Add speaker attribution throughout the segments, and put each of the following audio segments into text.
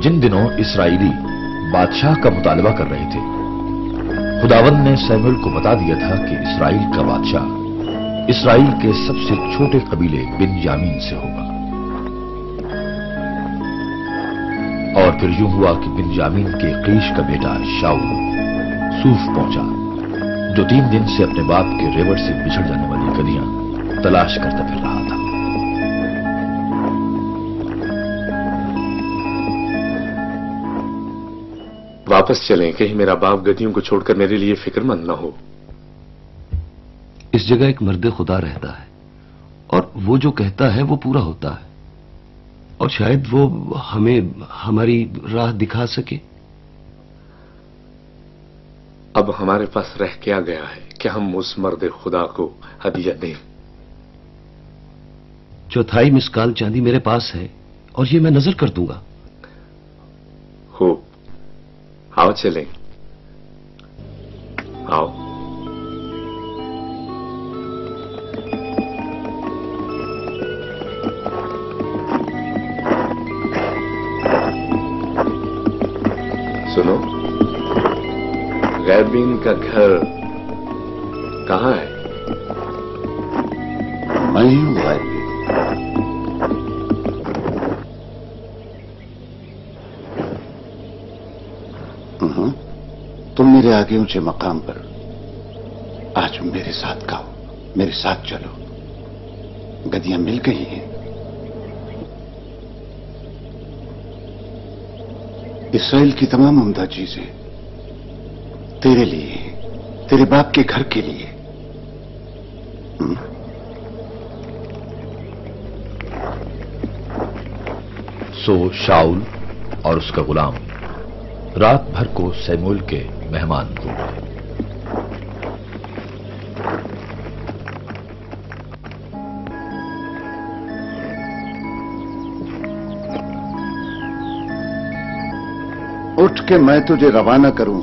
Speaker 1: जिन दिनों इसराइली बादशाह का मुतालबा कर रहे थे, खुदावंद ने सैमुएल को बता दिया था कि इसराइल का बादशाह इसराइल के सबसे छोटे कबीले बिन्यामीन से होगा। और फिर यूं हुआ कि बिन्यामीन के कीश का बेटा शाऊल सूफ पहुंचा, जो 3 दिन से अपने बाप के रेवड़ से बिछड़ जाने वाली गलियां तलाश करता फिर रहा था।
Speaker 2: वापस चलें, कहीं मेरा बाप गतियों को छोड़कर मेरे लिए फिक्रमंद न हो।
Speaker 3: इस जगह एक मर्द खुदा रहता है और वो जो कहता है वो पूरा होता है, और शायद वो हमें हमारी राह दिखा सके।
Speaker 2: अब हमारे पास रह क्या गया है कि हम उस मर्द खुदा को हदिया दें?
Speaker 3: 4 मिस्काल चांदी मेरे पास है और ये मैं नजर कर दूंगा।
Speaker 2: हो, आओ चलें, आओ। सुनो, गैबीन का घर कहां है?
Speaker 4: मैं ही हूं गैबीन। तुम मेरे आगे ऊंचे मकाम पर आज मेरे साथ गाओ, मेरे साथ चलो। गदियां मिल गई हैं। इसराइल की तमाम उम्दा चीजें तेरे लिए, तेरे बाप के घर के लिए।
Speaker 1: सो शाऊल और उसका गुलाम रात भर को सैमुएल के मेहमान हो गए।
Speaker 4: उठ के मैं तुझे रवाना करूं।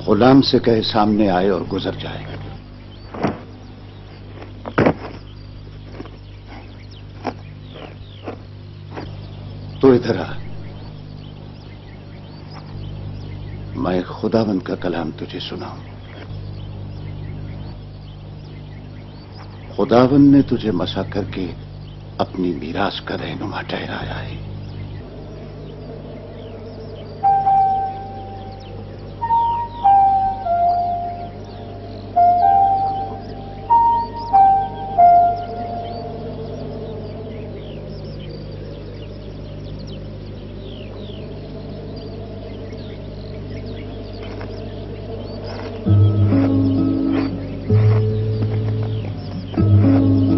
Speaker 4: गुलाम से कहे सामने आए और गुजर जाए। तो इधर आ, मैं खुदावंद का कलाम तुझे सुनाऊं। खुदावंद ने तुझे मसा करके अपनी मीरास का रहनुमा ठहराया है।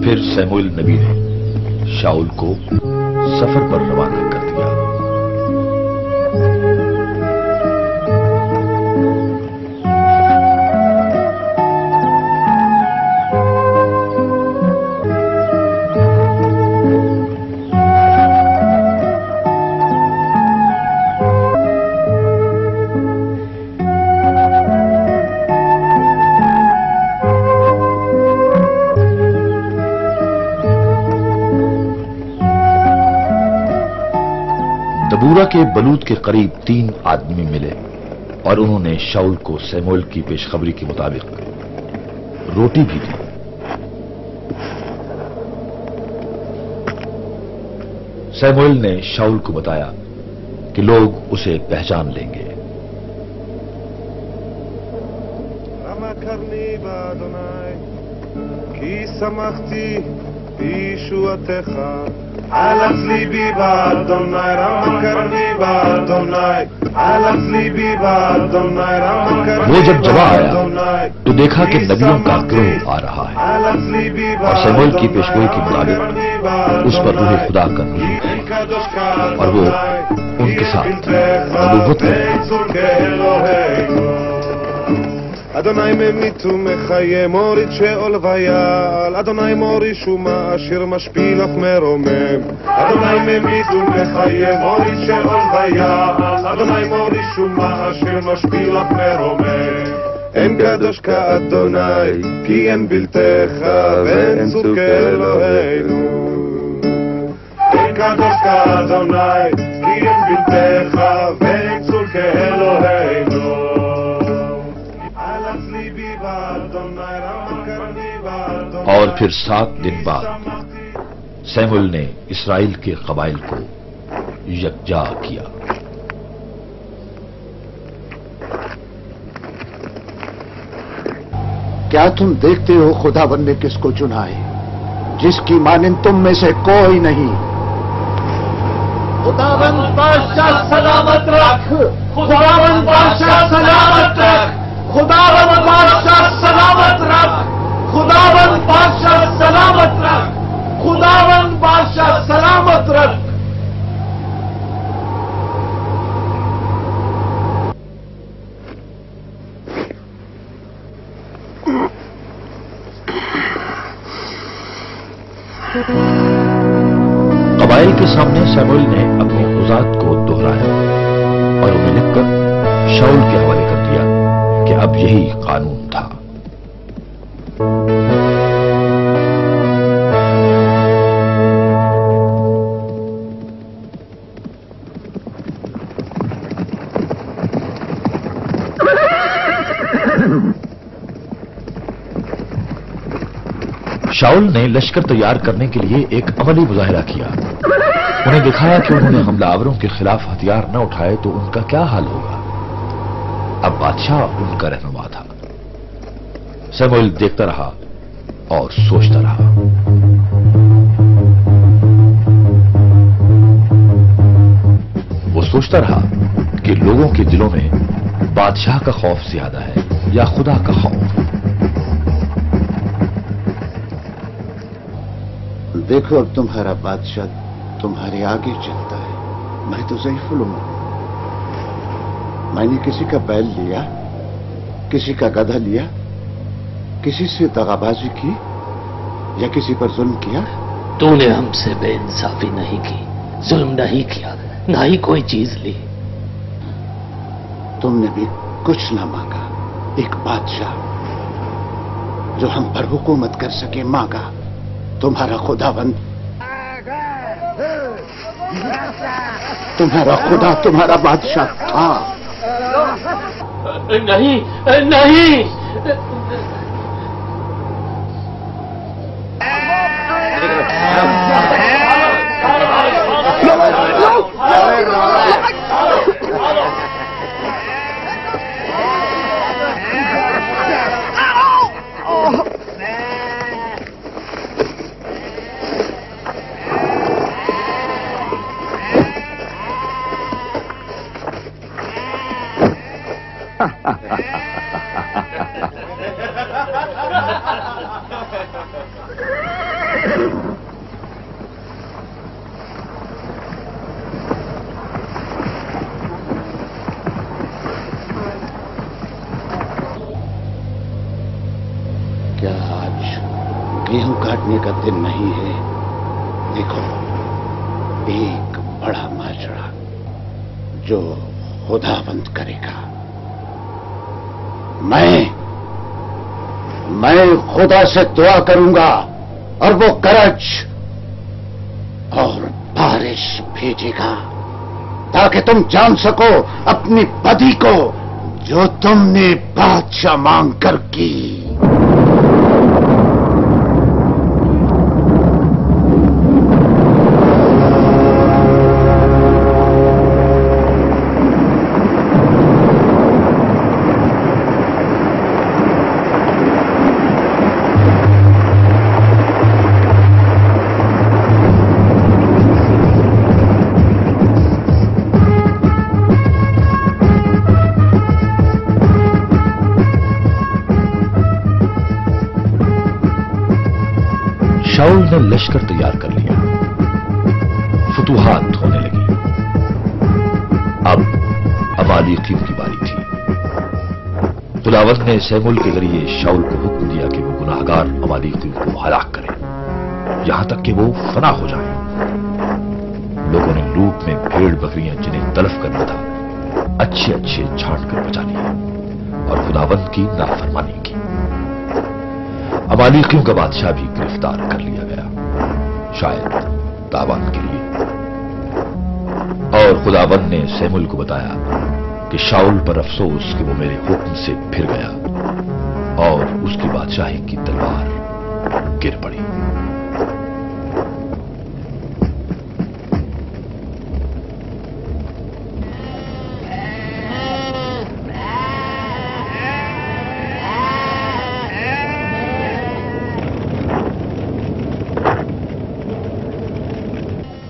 Speaker 1: फिर सैमुएल नबी ने शाऊल को सफर पर रवाना कर दिया। दबूरा के बलूत के करीब 3 आदमी मिले और उन्होंने शाऊल को सैमुएल की पेशखबरी के मुताबिक रोटी भी दी। सैमुएल ने शाऊल को बताया कि लोग उसे पहचान लेंगे। वो जब जवा आया तो देखा कि नबियों का गिरोह आ रहा है और सैमुएल की पेशगोई के मुताबिक उस पर रूह खुदा का नुज़ूल है और वो उनके साथ नबूवत कर रहा है।
Speaker 5: אדוני ממית ומחיה, מוריד שאול ויעל, אדוני מוריש ומעשיר, משפיל אף מרומם. אדוני ממית ומחיה, מוריד שאול ויעל, אדוני מוריש ומעשיר, משפיל אף מרומם. אין קדוש כאדוני, כי אין בלתך ואין צור כאלוהינו. אין קדוש כאדוני, כי אין בלתך ואין צור כאלוהינו.
Speaker 1: اور پھر 7 دن بعد سیموئیل نے اسرائیل کے قبائل کو یکجا کیا.
Speaker 4: کیا تم دیکھتے ہو خداوند نے کس کو چنا ہے جس کی مانند تم میں سے کوئی نہیں؟ خداوند بادشاہ سلامت رکھ، خداوند بادشاہ سلامت رکھ، خداوند بادشاہ سلامت رکھ، خداوند بادشاہ سلامت رکھ، خداوند بادشاہ سلامت رکھ.
Speaker 1: قبائل کے سامنے سیموئیل نے اپنی عظات کو دہرایا اور انہیں لکھ کر شاؤل کے حوالے کر دیا کہ اب یہی قانون تھا. شاؤل نے لشکر تیار کرنے کے لیے ایک عملی مظاہرہ کیا. انہیں دکھایا کہ انہوں نے حملہ آوروں کے خلاف ہتھیار نہ اٹھائے تو ان کا کیا حال ہوگا. اب بادشاہ ان کا رہنما تھا. سیموئیل دیکھتا رہا اور سوچتا رہا. وہ سوچتا رہا کہ لوگوں کے دلوں میں بادشاہ کا خوف زیادہ ہے یا خدا کا خوف.
Speaker 4: دیکھو اب تمہارا بادشاہ تمہارے آگے چلتا ہے. میں تو ضعیف ہوں. میں نے کسی کا بیل لیا، کسی کا گدھا لیا، کسی سے دغابازی کی یا کسی پر ظلم کیا؟
Speaker 6: تو نے ہم سے بے انصافی نہیں کی، ظلم نہیں کیا، نہ ہی کوئی چیز لی.
Speaker 4: تم نے بھی کچھ نہ مانگا. ایک بادشاہ جو ہم پر حکومت کر سکے مانگا. تمہارا خداوند، تمہارا خدا تمہارا بادشاہ تھا.
Speaker 6: نہیں نہیں،
Speaker 4: کیا آج گیہوں کاٹنے کا دن نہیں ہے؟ دیکھو، ایک بڑا ماجرا جو خداوند کرے گا. میں خدا سے دعا کروں گا اور وہ گرج اور بارش بھیجے گا تاکہ تم جان سکو اپنی بدی کو جو تم نے بادشاہ مانگ کر کی.
Speaker 1: شاؤل نے لشکر تیار کر لیا. فتوحات ہونے لگی. اب عمالیقین کی باری تھی. खुदावंद ने सैमुल के जरिए शाऊल को हुक्म दिया कि वो गुनाहगार अमालेकियों को हलाक करे, यहां तक कि वो फना हो जाए। लोगों ने लूट में भेड़ बकरियां जिन्हें तलफ करना था अच्छे अच्छे छांट कर बचा लिए और खुदावंद की नाफरमानी की। अमालेकियों का बादशाह भी गिरफ्तार कर लिया गया, शायद तावान के लिए। और खुदावंद ने सैमुल को बताया कि शाऊल पर अफसोस कि वो मेरे हुक्म से फिर गया और उसकी बादशाही की तलवार गिर पड़ी।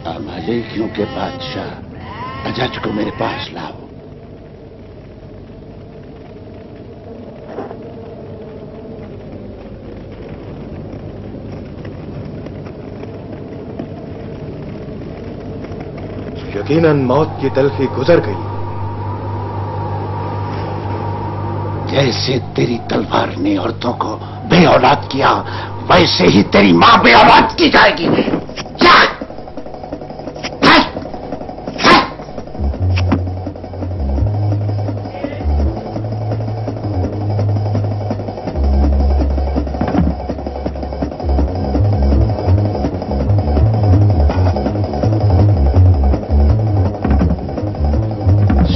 Speaker 4: अमालेकियों के बादशाह अजज को मेरे पास लाओ।
Speaker 5: यकीनन मौत की तलखी गुजर गई।
Speaker 4: जैसे तेरी तलवार ने औरतों को बे औलाद किया, वैसे ही तेरी मां बे औलाद की जाएगी।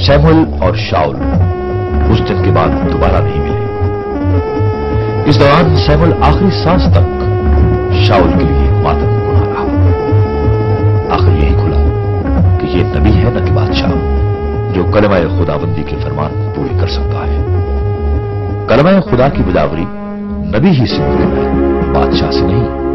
Speaker 1: सैमुअल और शाऊल उस दिन के बाद दोबारा नहीं मिले। इस दौरान सैमुअल आखिरी सांस तक शाऊल के लिए मातम गुना रहा। आखिर यही खुला कि ये नबी है न कि बादशाह, जो कलमा खुदाबंदी के फरमान पूरे कर सकता है। कलमा खुदा की बिदावरी नबी ही से मुमकिन है, बादशाह से नहीं।